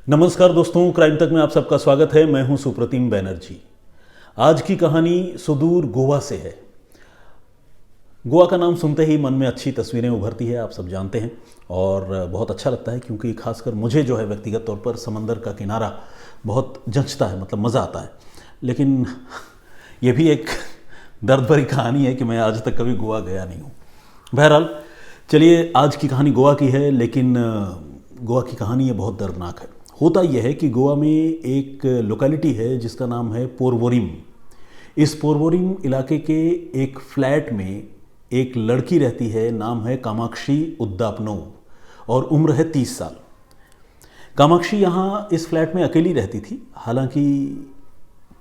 नमस्कार दोस्तों, क्राइम तक में आप सबका स्वागत है। मैं हूं सुप्रतिम बैनर्जी। आज की कहानी सुदूर गोवा से है। गोवा का नाम सुनते ही मन में अच्छी तस्वीरें उभरती है, आप सब जानते हैं, और बहुत अच्छा लगता है क्योंकि खासकर मुझे जो है व्यक्तिगत तौर पर समंदर का किनारा बहुत जंचता है, मतलब मज़ा आता है। लेकिन ये भी एक दर्द भरी कहानी है कि मैं आज तक कभी गोवा गया नहीं हूँ। बहरहाल चलिए, आज की कहानी गोवा की है, लेकिन गोवा की कहानी ये बहुत दर्दनाक है। होता यह है कि गोवा में एक लोकेलिटी है जिसका नाम है पोरवोरिम। इस पोरवोरिम इलाके के एक फ्लैट में एक लड़की रहती है, नाम है कामाक्षी उद्दापनोव, और उम्र है 30 साल। कामाक्षी यहाँ इस फ्लैट में अकेली रहती थी। हालांकि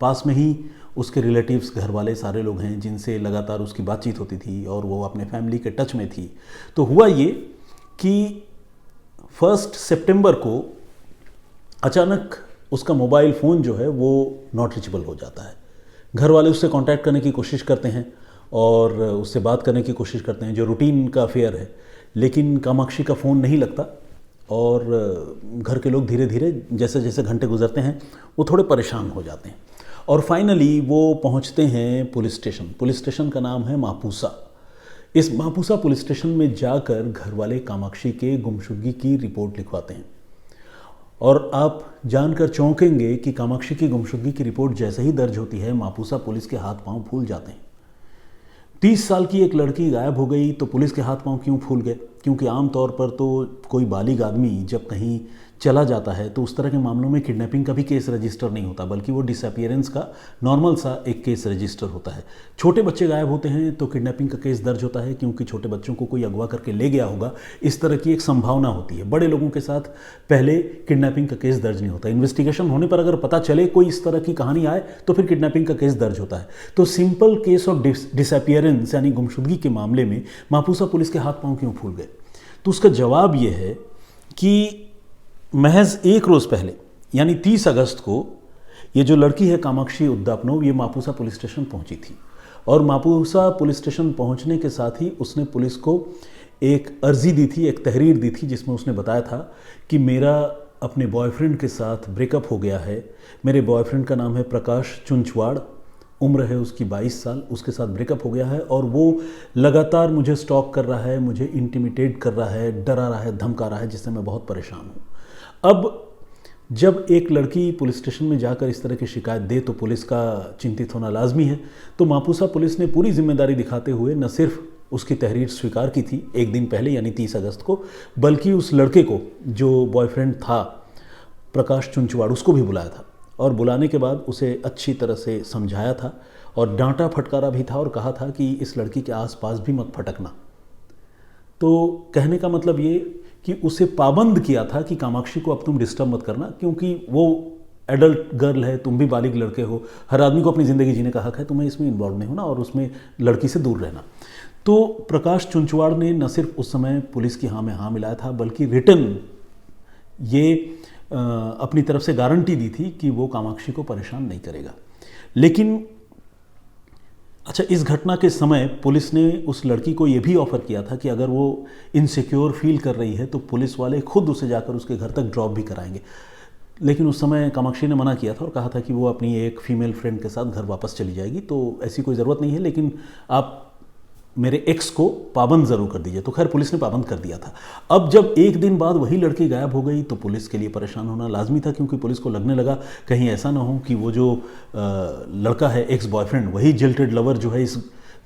पास में ही उसके रिलेटिव्स, घर वाले सारे लोग हैं जिनसे लगातार उसकी बातचीत होती थी और वो अपने फैमिली के टच में थी। तो हुआ ये कि 1 सितंबर को अचानक उसका मोबाइल फ़ोन जो है वो नॉट रीचेबल हो जाता है। घर वाले उससे कांटेक्ट करने की कोशिश करते हैं और उससे बात करने की कोशिश करते हैं, जो रूटीन का अफेयर है, लेकिन कामाक्षी का फ़ोन नहीं लगता। और घर के लोग धीरे धीरे जैसे जैसे घंटे गुजरते हैं वो थोड़े परेशान हो जाते हैं और फाइनली वो पहुंचते हैं पुलिस स्टेशन। पुलिस स्टेशन का नाम है मापुसा। इस मापुसा पुलिस स्टेशन में जाकर घर वाले कामाक्षी के गुमशुदगी की रिपोर्ट लिखवाते हैं। और आप जानकर चौंकेंगे कि कामाक्षी की गुमशुदगी की रिपोर्ट जैसे ही दर्ज होती है, मापुसा पुलिस के हाथ पांव फूल जाते हैं। 30 साल की एक लड़की गायब हो गई तो पुलिस के हाथ पांव क्यों फूल गए? क्योंकि आमतौर पर तो कोई बालिग आदमी जब कहीं चला जाता है तो उस तरह के मामलों में किडनैपिंग का भी केस रजिस्टर नहीं होता, बल्कि वो डिसअपियरेंस का नॉर्मल सा एक केस रजिस्टर होता है। छोटे बच्चे गायब होते हैं तो किडनैपिंग का केस दर्ज होता है, क्योंकि छोटे बच्चों को कोई अगवा करके ले गया होगा, इस तरह की एक संभावना होती है। बड़े लोगों के साथ पहले किडनैपिंग का केस दर्ज नहीं होता। इन्वेस्टिगेशन होने पर अगर पता चले कोई इस तरह की कहानी आए तो फिर किडनैपिंग का केस दर्ज होता है। तो सिंपल केस ऑफ डिसअपियरेंस यानी गुमशुदगी के मामले में मापुसा पुलिस के हाथ पांव क्यों फूल गए? तो उसका जवाब यह है कि महज एक रोज़ पहले यानी 30 अगस्त को ये जो लड़की है कामाक्षी उद्दापनोव, ये मापुसा पुलिस स्टेशन पहुंची थी। और मापुसा पुलिस स्टेशन पहुंचने के साथ ही उसने पुलिस को एक अर्जी दी थी, एक तहरीर दी थी, जिसमें उसने बताया था कि मेरा अपने बॉयफ्रेंड के साथ ब्रेकअप हो गया है। मेरे बॉयफ्रेंड का नाम है प्रकाश चुंचवाड़, उम्र है उसकी 22 साल। उसके साथ ब्रेकअप हो गया है और वो लगातार मुझे स्टॉक कर रहा है, मुझे इंटिमिडेट कर रहा है, डरा रहा है, धमका रहा है, जिससे मैं बहुत परेशान हूँ। अब जब एक लड़की पुलिस स्टेशन में जाकर इस तरह की शिकायत दे तो पुलिस का चिंतित होना लाजमी है। तो मापुसा पुलिस ने पूरी जिम्मेदारी दिखाते हुए न सिर्फ उसकी तहरीर स्वीकार की थी एक दिन पहले यानी 30 अगस्त को, बल्कि उस लड़के को जो बॉयफ्रेंड था प्रकाश चुंचवाड़, उसको भी बुलाया था। और बुलाने के बाद उसे अच्छी तरह से समझाया था और डांटा फटकारा भी था और कहा था कि इस लड़की के आसपास भी मत फटकना। तो कहने का मतलब ये कि उसे पाबंद किया था कि कामाक्षी को अब तुम डिस्टर्ब मत करना, क्योंकि वो एडल्ट गर्ल है, तुम भी बालिग लड़के हो, हर आदमी को अपनी ज़िंदगी जीने का हक है, तुम्हें इसमें इन्वॉल्व नहीं होना और उसमें लड़की से दूर रहना। तो प्रकाश चुंचवाड़ ने न सिर्फ उस समय पुलिस की हाँ में हाँ मिलाया था, बल्कि रिटर्न ये अपनी तरफ से गारंटी दी थी कि वो कामाक्षी को परेशान नहीं करेगा। लेकिन अच्छा, इस घटना के समय पुलिस ने उस लड़की को ये भी ऑफ़र किया था कि अगर वो इनसिक्योर फील कर रही है तो पुलिस वाले खुद उसे जाकर उसके घर तक ड्रॉप भी कराएंगे। लेकिन उस समय कामाक्षी ने मना किया था और कहा था कि वो अपनी एक फ़ीमेल फ्रेंड के साथ घर वापस चली जाएगी, तो ऐसी कोई ज़रूरत नहीं है, लेकिन आप मेरे एक्स को पाबंद ज़रूर कर दीजिए। तो खैर पुलिस ने पाबंद कर दिया था। अब जब एक दिन बाद वही लड़की गायब हो गई तो पुलिस के लिए परेशान होना लाजमी था, क्योंकि पुलिस को लगने लगा कहीं ऐसा ना हो कि वो जो लड़का है एक्स बॉयफ्रेंड, वही जिल्टेड लवर जो है इस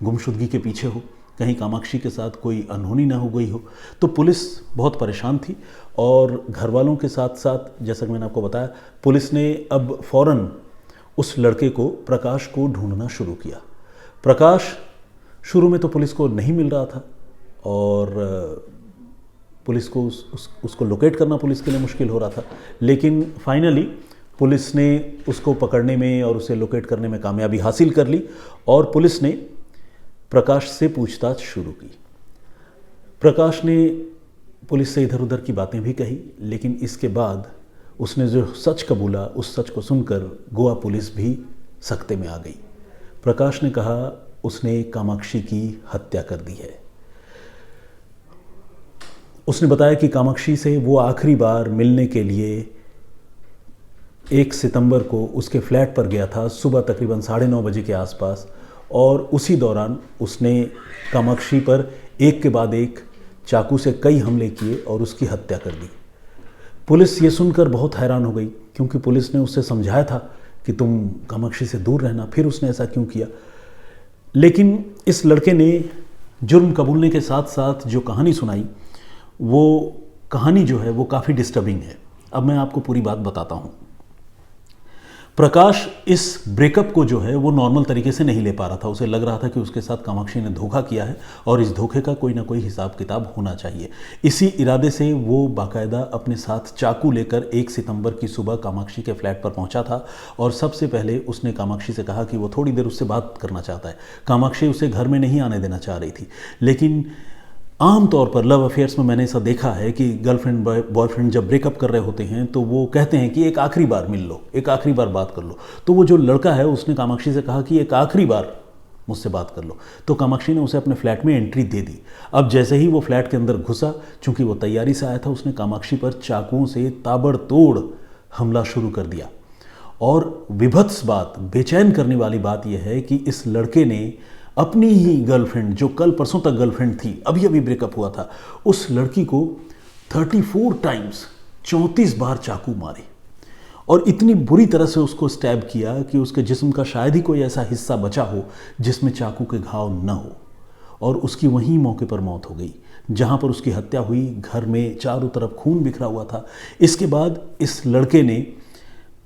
गुमशुदगी के पीछे हो, कहीं कामाक्षी के साथ कोई अनहोनी ना हो गई हो। तो पुलिस बहुत परेशान थी और घर वालों के साथ साथ, जैसा कि मैंने आपको बताया, पुलिस ने अब फ़ौरन उस लड़के को, प्रकाश को ढूंढना शुरू किया। प्रकाश शुरू में तो पुलिस को नहीं मिल रहा था और पुलिस को उसको लोकेट करना पुलिस के लिए मुश्किल हो रहा था। लेकिन फाइनली पुलिस ने उसको पकड़ने में और उसे लोकेट करने में कामयाबी हासिल कर ली और पुलिस ने प्रकाश से पूछताछ शुरू की। प्रकाश ने पुलिस से इधर उधर की बातें भी कही, लेकिन इसके बाद उसने जो सच कबूला, उस सच को सुनकर गोवा पुलिस भी सख्ते में आ गई। प्रकाश ने कहा उसने कामाक्षी की हत्या कर दी है। उसने बताया कि कामाक्षी से वो आखिरी बार मिलने के लिए 1 सितंबर को उसके फ्लैट पर गया था सुबह तकरीबन 9:30 बजे के आसपास, और उसी दौरान उसने कामाक्षी पर एक के बाद एक चाकू से कई हमले किए और उसकी हत्या कर दी। पुलिस ये सुनकर बहुत हैरान हो गई, क्योंकि पुलिस ने उससे समझाया था कि तुम कामाक्षी से दूर रहना, फिर उसने ऐसा क्यों किया। लेकिन इस लड़के ने जुर्म कबूलने के साथ साथ जो कहानी सुनाई, वो कहानी जो है वो काफ़ी डिस्टर्बिंग है। अब मैं आपको पूरी बात बताता हूँ। प्रकाश इस ब्रेकअप को जो है वो नॉर्मल तरीके से नहीं ले पा रहा था। उसे लग रहा था कि उसके साथ कामाक्षी ने धोखा किया है और इस धोखे का कोई ना कोई हिसाब किताब होना चाहिए। इसी इरादे से वो बाकायदा अपने साथ चाकू लेकर 1 सितंबर की सुबह कामाक्षी के फ्लैट पर पहुंचा था और सबसे पहले उसने कामाक्षी से कहा कि वो थोड़ी देर उससे बात करना चाहता है। कामाक्षी उसे घर में नहीं आने देना चाह रही थी, लेकिन आम तौर पर लव अफेयर्स में मैंने ऐसा देखा है कि गर्लफ्रेंड बॉयफ्रेंड जब ब्रेकअप कर रहे होते हैं तो वो कहते हैं कि एक आखिरी बार मिल लो, एक आखिरी बार बात कर लो। तो वो जो लड़का है उसने कामाक्षी से कहा कि एक आखिरी बार मुझसे बात कर लो। तो कामाक्षी ने उसे अपने फ्लैट में एंट्री दे दी। अब जैसे ही वो फ्लैट के अंदर घुसा, चूंकि वो तैयारी से आया था, उसने कामाक्षी पर चाकुओं से ताबड़तोड़ हमला शुरू कर दिया। और विभत्स बात, बेचैन करने वाली बात यह है कि इस लड़के ने अपनी ही गर्लफ्रेंड, जो कल परसों तक गर्लफ्रेंड थी, अभी अभी ब्रेकअप हुआ था, उस लड़की को 34 टाइम्स 34 बार चाकू मारे और इतनी बुरी तरह से उसको स्टैब किया कि उसके जिस्म का शायद ही कोई ऐसा हिस्सा बचा हो जिसमें चाकू के घाव न हो, और उसकी वहीं मौके पर मौत हो गई। जहां पर उसकी हत्या हुई, घर में चारों तरफ खून बिखरा हुआ था। इसके बाद इस लड़के ने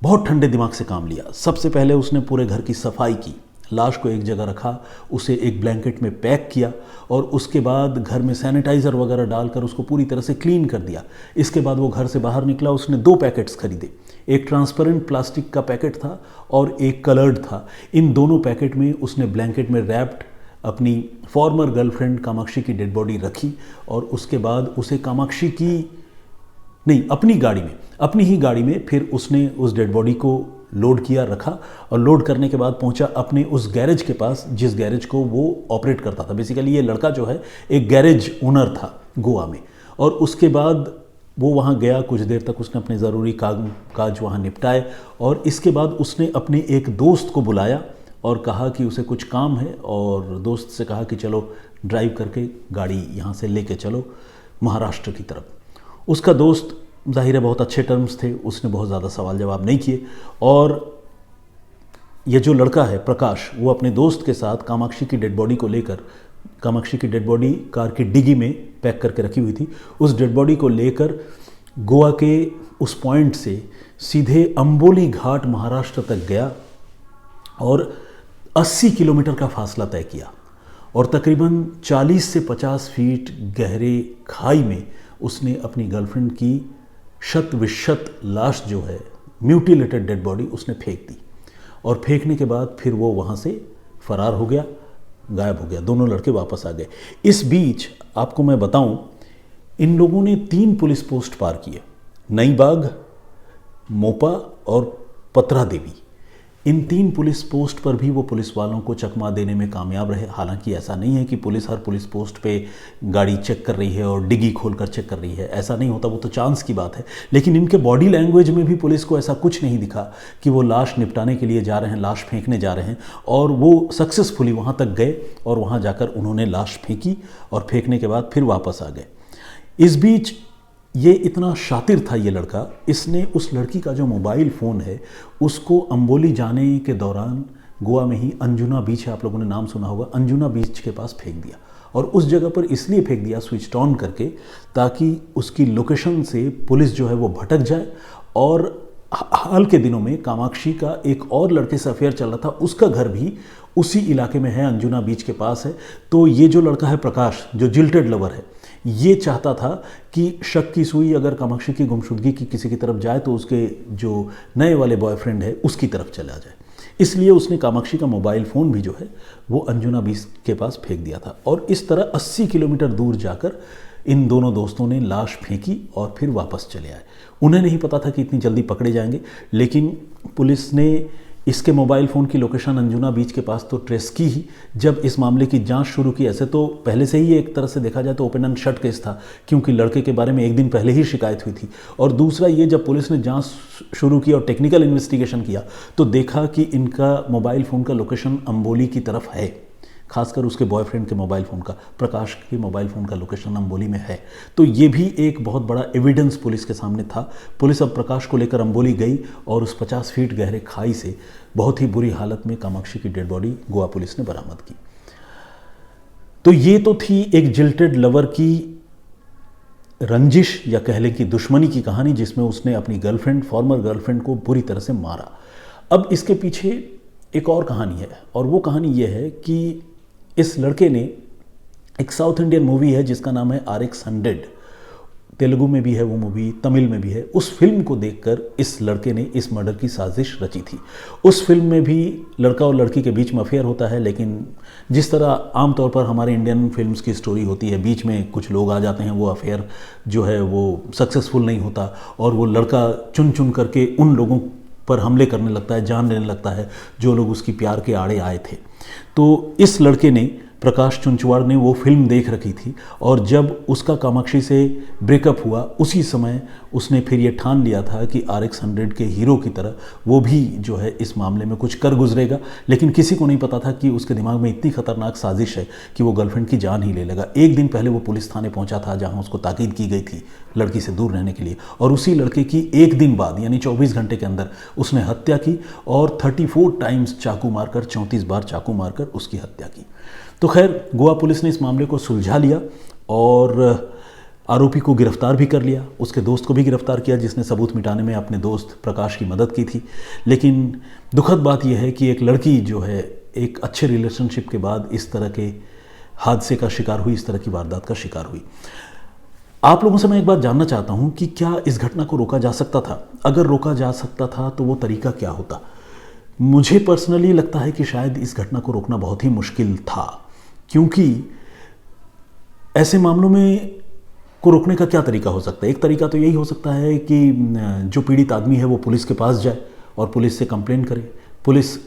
बहुत ठंडे दिमाग से काम लिया। सबसे पहले उसने पूरे घर की सफाई की, लाश को एक जगह रखा, उसे एक ब्लैंकेट में पैक किया और उसके बाद घर में सैनिटाइज़र वगैरह डालकर उसको पूरी तरह से क्लीन कर दिया। इसके बाद वो घर से बाहर निकला। उसने 2 पैकेट्स खरीदे, एक ट्रांसपेरेंट प्लास्टिक का पैकेट था और एक कलर्ड था। इन दोनों पैकेट में उसने ब्लैंकेट में रैप्ड अपनी फॉर्मर गर्लफ्रेंड कामाक्षी की डेड बॉडी रखी और उसके बाद उसे कामाक्षी की नहीं, अपनी ही गाड़ी में फिर उसने उस डेड बॉडी को लोड किया, रखा, और लोड करने के बाद पहुंचा अपने उस गैरेज के पास जिस गैरेज को वो ऑपरेट करता था। बेसिकली ये लड़का जो है एक गैरेज ओनर था गोवा में। और उसके बाद वो वहाँ गया, कुछ देर तक उसने अपने ज़रूरी काज वहाँ निपटाए और इसके बाद उसने अपने एक दोस्त को बुलाया और कहा कि उसे कुछ काम है, और दोस्त से कहा कि चलो ड्राइव करके गाड़ी यहाँ से लेके चलो महाराष्ट्र की तरफ। उसका दोस्त जाहिर है बहुत अच्छे टर्म्स थे, उसने बहुत ज़्यादा सवाल जवाब नहीं किए और ये जो लड़का है प्रकाश, वो अपने दोस्त के साथ कामाक्षी की डेड बॉडी को लेकर, कामाक्षी की डेड बॉडी कार की डिग्गी में पैक करके रखी हुई थी, उस डेड बॉडी को लेकर गोवा के उस पॉइंट से सीधे अंबोली घाट महाराष्ट्र तक गया और 80 किलोमीटर का फासला तय किया और तकरीबन 40 से 50 फीट गहरे खाई में उसने अपनी गर्लफ्रेंड की शत विशत लाश जो है, म्यूटिलेटेड डेड बॉडी, उसने फेंक दी और फेंकने के बाद फिर वो वहाँ से फरार हो गया, गायब हो गया। दोनों लड़के वापस आ गए। इस बीच आपको मैं बताऊं, इन लोगों ने 3 पुलिस पोस्ट पार किए, नई बाग, मोपा और पतरा देवी। इन 3 पुलिस पोस्ट पर भी वो पुलिस वालों को चकमा देने में कामयाब रहे। हालांकि ऐसा नहीं है कि पुलिस हर पुलिस पोस्ट पे गाड़ी चेक कर रही है और डिग्गी खोलकर चेक कर रही है, ऐसा नहीं होता, वो तो चांस की बात है। लेकिन इनके बॉडी लैंग्वेज में भी पुलिस को ऐसा कुछ नहीं दिखा कि वो लाश निपटाने के लिए जा रहे हैं, लाश फेंकने जा रहे हैं, और वो सक्सेसफुली वहाँ तक गए और वहाँ जाकर उन्होंने लाश फेंकी और फेंकने के बाद फिर वापस आ गए। इस बीच ये इतना शातिर था ये लड़का, इसने उस लड़की का जो मोबाइल फ़ोन है उसको अंबोली जाने के दौरान गोवा में ही अंजुना बीच है, आप लोगों ने नाम सुना होगा, अंजुना बीच के पास फेंक दिया। और उस जगह पर इसलिए फेंक दिया स्विच ऑन करके ताकि उसकी लोकेशन से पुलिस जो है वो भटक जाए। और हाल के दिनों में कामाक्षी का एक और लड़के से अफेयर चल रहा था, उसका घर भी उसी इलाके में है, अंजुना बीच के पास है। तो ये जो लड़का है प्रकाश, जो जिल्टेड लवर है, ये चाहता था कि शक की सुई अगर कामाक्षी की गुमशुदगी की किसी की तरफ जाए तो उसके जो नए वाले बॉयफ्रेंड है उसकी तरफ चला जाए। इसलिए उसने कामाक्षी का मोबाइल फ़ोन भी जो है वो अंजुना बीच के पास फेंक दिया था। और इस तरह 80 किलोमीटर दूर जाकर इन दोनों दोस्तों ने लाश फेंकी और फिर वापस चले आए। उन्हें नहीं पता था कि इतनी जल्दी पकड़े जाएंगे, लेकिन पुलिस ने इसके मोबाइल फ़ोन की लोकेशन अंजुना बीच के पास तो ट्रेस की ही। जब इस मामले की जांच शुरू की, ऐसे तो पहले से ही एक तरह से देखा जाए तो ओपन एंड शट केस था, क्योंकि लड़के के बारे में एक दिन पहले ही शिकायत हुई थी। और दूसरा ये, जब पुलिस ने जांच शुरू की और टेक्निकल इन्वेस्टिगेशन किया तो देखा कि इनका मोबाइल फ़ोन का लोकेशन अंबोली की तरफ है, खासकर उसके बॉयफ्रेंड के मोबाइल फ़ोन का, प्रकाश के मोबाइल फ़ोन का लोकेशन अंबोली में है। तो ये भी एक बहुत बड़ा एविडेंस पुलिस के सामने था। पुलिस अब प्रकाश को लेकर अंबोली गई और उस 50 फीट गहरे खाई से बहुत ही बुरी हालत में कामाक्षी की डेड बॉडी गोवा पुलिस ने बरामद की। तो ये तो थी एक जिल्टेड लवर की रंजिश या कह लें कि दुश्मनी की कहानी, जिसमें उसने अपनी गर्लफ्रेंड, फॉर्मर गर्लफ्रेंड को बुरी तरह से मारा। अब इसके पीछे एक और कहानी है, और वो कहानी ये है कि इस लड़के ने, एक साउथ इंडियन मूवी है जिसका नाम है RX100, तेलुगु में भी है वो मूवी, तमिल में भी है। उस फिल्म को देखकर इस लड़के ने इस मर्डर की साजिश रची थी। उस फिल्म में भी लड़का और लड़की के बीच में अफेयर होता है, लेकिन जिस तरह आमतौर पर हमारे इंडियन फिल्म्स की स्टोरी होती है, बीच में कुछ लोग आ जाते हैं, वो अफेयर जो है वो सक्सेसफुल नहीं होता और वो लड़का चुन चुन करके उन लोगों पर हमले करने लगता है, जान लेने लगता है जो लोग उसकी प्यार के आड़े आए थे। तो इस लड़के ने, प्रकाश चुंचवाड़ ने, वो फिल्म देख रखी थी, और जब उसका कामाक्षी से ब्रेकअप हुआ उसी समय उसने फिर ये ठान लिया था कि RX100 के हीरो की तरह वो भी जो है इस मामले में कुछ कर गुजरेगा। लेकिन किसी को नहीं पता था कि उसके दिमाग में इतनी खतरनाक साजिश है कि वो गर्लफ्रेंड की जान ही ले लेगा। एक दिन पहले वो पुलिस थाने पहुंचा था जहां उसको ताकीद की गई थी लड़की से दूर रहने के लिए, और उसी लड़के की एक दिन बाद यानी 24 घंटे के अंदर उसने हत्या की और 34 टाइम्स चाकू मारकर, 34 बार चाकू मारकर उसकी हत्या की। तो खैर, गोवा पुलिस ने इस मामले को सुलझा लिया और आरोपी को गिरफ्तार भी कर लिया। उसके दोस्त को भी गिरफ्तार किया जिसने सबूत मिटाने में अपने दोस्त प्रकाश की मदद की थी। लेकिन दुखद बात यह है कि एक लड़की जो है एक अच्छे रिलेशनशिप के बाद इस तरह के हादसे का शिकार हुई, इस तरह की वारदात का शिकार हुई। आप लोगों से मैं एक बात जानना चाहता हूं कि क्या इस घटना को रोका जा सकता था? अगर रोका जा सकता था तो वो तरीका क्या होता? मुझे पर्सनली लगता है कि शायद इस घटना को रोकना बहुत ही मुश्किल था, क्योंकि ऐसे मामलों में को रोकने का क्या तरीका हो सकता है? एक तरीका तो यही हो सकता है कि जो पीड़ित आदमी है वो पुलिस के पास जाए और पुलिस से कंप्लेन करे, पुलिस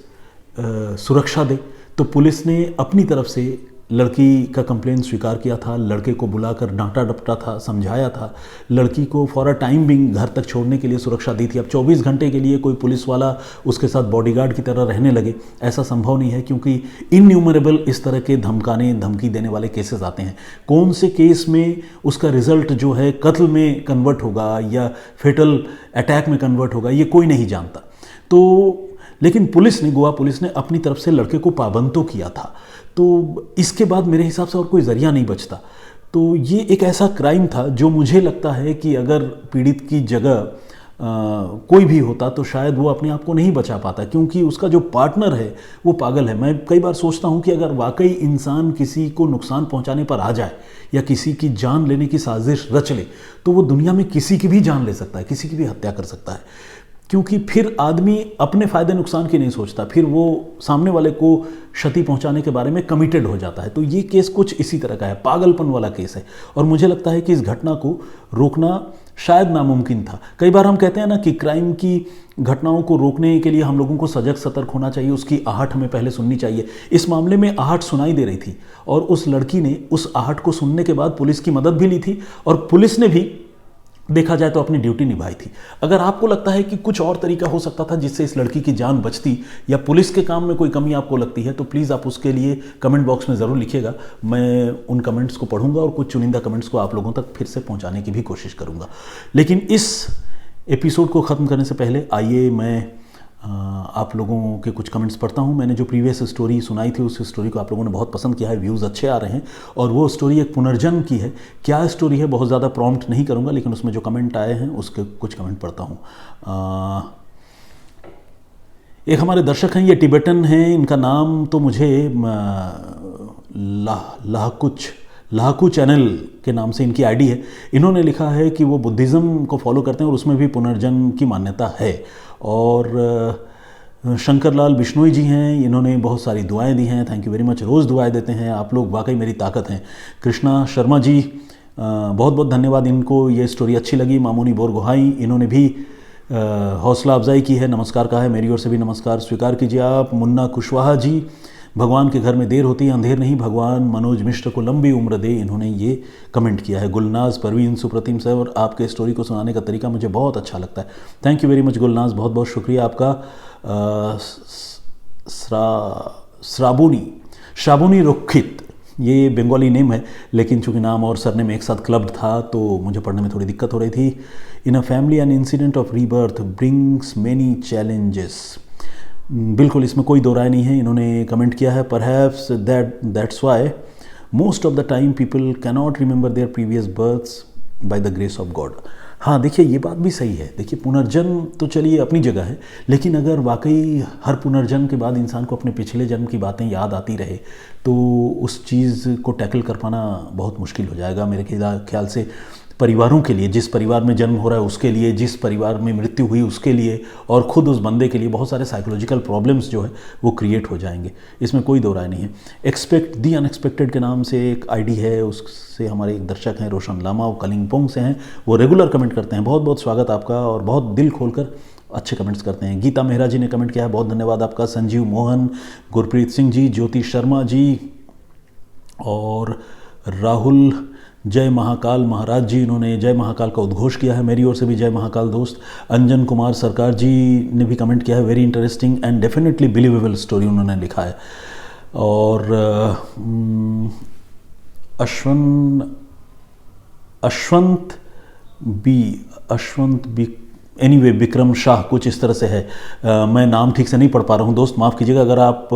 सुरक्षा दे। तो पुलिस ने अपनी तरफ से लड़की का कंप्लेन स्वीकार किया था, लड़के को बुलाकर डांटा डपटा था, समझाया था, लड़की को फॉर अ टाइम बिंग घर तक छोड़ने के लिए सुरक्षा दी थी। अब 24 घंटे के लिए कोई पुलिस वाला उसके साथ बॉडीगार्ड की तरह रहने लगे, ऐसा संभव नहीं है, क्योंकि इनन्यूमरेबल इस तरह के धमकाने धमकी देने वाले केसेस आते हैं। कौन से केस में उसका रिजल्ट जो है कत्ल में कन्वर्ट होगा या फेटल अटैक में कन्वर्ट होगा, ये कोई नहीं जानता। तो लेकिन पुलिस ने, गोवा पुलिस ने अपनी तरफ से लड़के को पाबंद तो किया था। तो इसके बाद मेरे हिसाब से और कोई ज़रिया नहीं बचता। तो ये एक ऐसा क्राइम था जो मुझे लगता है कि अगर पीड़ित की जगह कोई भी होता तो शायद वो अपने आप को नहीं बचा पाता, क्योंकि उसका जो पार्टनर है वो पागल है। मैं कई बार सोचता हूँ कि अगर वाकई इंसान किसी को नुकसान पहुँचाने पर आ जाए या किसी की जान लेने की साजिश रच ले तो वो दुनिया में किसी की भी जान ले सकता है, किसी की भी हत्या कर सकता है। क्योंकि फिर आदमी अपने फ़ायदे नुकसान की नहीं सोचता, फिर वो सामने वाले को क्षति पहुंचाने के बारे में कमिटेड हो जाता है। तो ये केस कुछ इसी तरह का है, पागलपन वाला केस है, और मुझे लगता है कि इस घटना को रोकना शायद नामुमकिन था। कई बार हम कहते हैं ना कि क्राइम की घटनाओं को रोकने के लिए हम लोगों को सजग सतर्क होना चाहिए, उसकी आहट हमें पहले सुननी चाहिए। इस मामले में आहट सुनाई दे रही थी और उस लड़की ने उस आहट को सुनने के बाद पुलिस की मदद भी ली थी, और पुलिस ने भी देखा जाए तो अपनी ड्यूटी निभाई थी। अगर आपको लगता है कि कुछ और तरीका हो सकता था जिससे इस लड़की की जान बचती, या पुलिस के काम में कोई कमी आपको लगती है, तो प्लीज़ आप उसके लिए कमेंट बॉक्स में ज़रूर लिखिएगा। मैं उन कमेंट्स को पढ़ूंगा और कुछ चुनिंदा कमेंट्स को आप लोगों तक फिर से पहुंचाने की भी कोशिश करूंगा। लेकिन इस एपिसोड को ख़त्म करने से पहले आइए मैं आप लोगों के कुछ कमेंट्स पढ़ता हूं। मैंने जो प्रीवियस स्टोरी सुनाई थी उस स्टोरी को आप लोगों ने बहुत पसंद किया है, व्यूज़ अच्छे आ रहे हैं, और वो स्टोरी एक पुनर्जन्म की है। क्या स्टोरी है बहुत ज़्यादा प्रॉम्प्ट नहीं करूंगा, लेकिन उसमें जो कमेंट आए हैं उसके कुछ कमेंट पढ़ता हूं। एक हमारे दर्शक हैं, ये टिबेटन हैं, इनका नाम तो मुझे लाहकू चैनल के नाम से इनकी आईडी है। इन्होंने लिखा है कि वो बुद्धिज़्म को फॉलो करते हैं और उसमें भी पुनर्जन्म की मान्यता है। और शंकर लाल बिश्नोई जी हैं, इन्होंने बहुत सारी दुआएं दी हैं, थैंक यू वेरी मच। रोज़ दुआएं देते हैं आप लोग, वाकई मेरी ताकत हैं। कृष्णा शर्मा जी, बहुत बहुत धन्यवाद, इनको ये स्टोरी अच्छी लगी। मामूनी बोरगोहाई, इन्होंने भी हौसला अफजाई की है, नमस्कार कहा है, मेरी ओर से भी नमस्कार स्वीकार कीजिए आप। मुन्ना कुशवाहा जी, भगवान के घर में देर होती है अंधेर नहीं, भगवान मनोज मिश्र को लंबी उम्र दे, इन्होंने ये कमेंट किया है। गुलनाज परवीन सुप्रतिम सर, और आपके स्टोरी को सुनाने का तरीका मुझे बहुत अच्छा लगता है। Thank you very much Gulnaz, बहुत बहुत शुक्रिया आपका। श्राबुनी रुखित, ये बंगाली नेम है, लेकिन चूंकि नाम और सरनेम एक साथ क्लब्ड था तो मुझे पढ़ने में थोड़ी दिक्कत हो रही थी। In a family an incident of rebirth brings many challenges, बिल्कुल इसमें कोई दो राय नहीं है, इन्होंने कमेंट किया है। Perhaps that's why most of the time people cannot remember their previous births by the grace of God. हाँ देखिए, ये बात भी सही है। देखिए, पुनर्जन्म तो चलिए अपनी जगह है, लेकिन अगर वाकई हर पुनर्जन्म के बाद इंसान को अपने पिछले जन्म की बातें याद आती रहे तो उस चीज़ को टैकल कर पाना बहुत मुश्किल हो जाएगा मेरे ख्याल से। परिवारों के लिए, जिस परिवार में जन्म हो रहा है उसके लिए, जिस परिवार में मृत्यु हुई उसके लिए, और ख़ुद उस बंदे के लिए बहुत सारे साइकोलॉजिकल प्रॉब्लम्स जो है वो क्रिएट हो जाएंगे, इसमें कोई दो राय नहीं है। एक्सपेक्ट दी अनएक्सपेक्टेड के नाम से एक आईडी है, उससे हमारे एक दर्शक हैं रोशन लामा, वो कलिंगपोंग से हैं, वो रेगुलर कमेंट करते हैं। बहुत बहुत स्वागत आपका, और बहुत दिल खोलकर अच्छे कमेंट्स करते हैं। गीता मेहरा जी ने कमेंट किया है, बहुत धन्यवाद आपका। संजीव मोहन, गुरप्रीत सिंह जी, ज्योति शर्मा जी, और राहुल जय महाकाल महाराज जी, इन्होंने जय महाकाल का उद्घोष किया है, मेरी ओर से भी जय महाकाल दोस्त। अंजन कुमार सरकार जी ने भी कमेंट किया है, very interesting and definitely believable story उन्होंने लिखा है। और अश्वंत बी एनीवे विक्रम शाह, कुछ इस तरह से है। मैं नाम ठीक से नहीं पढ़ पा रहा हूँ दोस्त, माफ़ कीजिएगा। अगर आप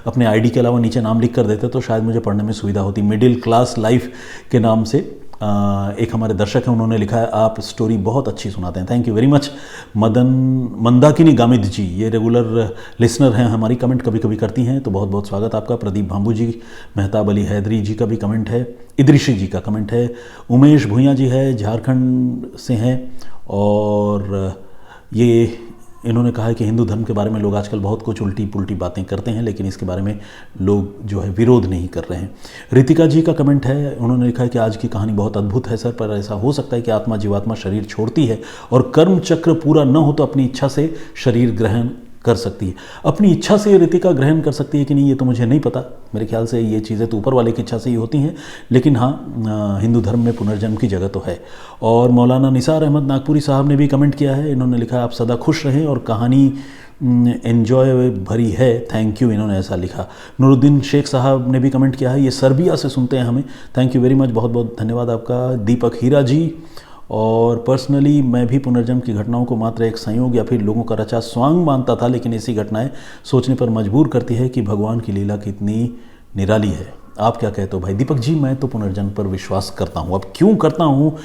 अपने आईडी के अलावा नीचे नाम लिख कर देते तो शायद मुझे पढ़ने में सुविधा होती। मिडिल क्लास लाइफ के नाम से एक हमारे दर्शक हैं, उन्होंने लिखा है, आप स्टोरी बहुत अच्छी सुनाते हैं, thank you very much. Mandakini Gamid ji, ये रेगुलर लिसनर हैं हमारी, कमेंट कभी कभी करती हैं, तो बहुत बहुत स्वागत आपका। प्रदीप भांबू जी, मेहताब अली हैदरी जी का भी कमेंट है, इदरीशी जी का कमेंट है, उमेश भूंया जी है, झारखंड से हैं, और ये इन्होंने कहा है कि हिंदू धर्म के बारे में लोग आजकल बहुत कुछ उल्टी पुल्टी बातें करते हैं, लेकिन इसके बारे में लोग जो है विरोध नहीं कर रहे हैं। रितिका जी का कमेंट है, उन्होंने लिखा है कि आज की कहानी बहुत अद्भुत है सर, पर ऐसा हो सकता है कि आत्मा जीवात्मा शरीर छोड़ती है और कर्म चक्र पूरा न हो तो अपनी इच्छा से शरीर ग्रहण कर सकती है। अपनी इच्छा से रितिका ग्रहण कर सकती है कि नहीं, ये तो मुझे नहीं पता। मेरे ख्याल से ये चीज़ें तो ऊपर वाले की इच्छा से ही होती हैं, लेकिन हाँ, हिंदू धर्म में पुनर्जन्म की जगह तो है। और मौलाना निसार अहमद नागपुरी साहब ने भी कमेंट किया है, इन्होंने लिखा है, आप सदा खुश रहें और कहानी एन्जॉय भरी है, थैंक यू, इन्होंने ऐसा लिखा। नूरुद्दीन शेख साहब ने भी कमेंट किया है, ये सर्बिया से सुनते हैं हमें, थैंक यू वेरी मच, बहुत बहुत धन्यवाद आपका। दीपक हीरा जी, और पर्सनली मैं भी पुनर्जन्म की घटनाओं को मात्र एक संयोग या फिर लोगों का रचा स्वांग मानता था, लेकिन ऐसी घटनाएं सोचने पर मजबूर करती है कि भगवान की लीला कितनी निराली है। आप क्या कहते हो भाई? दीपक जी, मैं तो पुनर्जन्म पर विश्वास करता हूँ। अब क्यों करता हूँ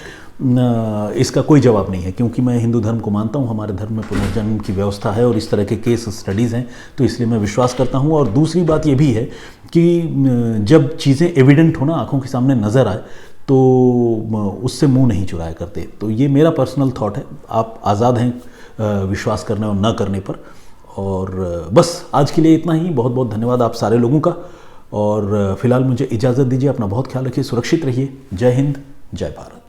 इसका कोई जवाब नहीं है, क्योंकि मैं हिंदू धर्म को मानता हूँ, हमारे धर्म में पुनर्जन्म की व्यवस्था है और इस तरह के केस स्टडीज़ हैं, तो इसलिए मैं विश्वास करता हूँ। और दूसरी बात ये भी है कि जब चीज़ें एविडेंट हो ना, आँखों के सामने नज़र आए, तो उससे मुंह नहीं चुराया करते। तो ये मेरा पर्सनल थॉट है, आप आज़ाद हैं विश्वास करने और ना करने पर। और बस आज के लिए इतना ही, बहुत बहुत धन्यवाद आप सारे लोगों का। और फिलहाल मुझे इजाज़त दीजिए, अपना बहुत ख्याल रखिए, सुरक्षित रहिए। जय हिंद, जय भारत।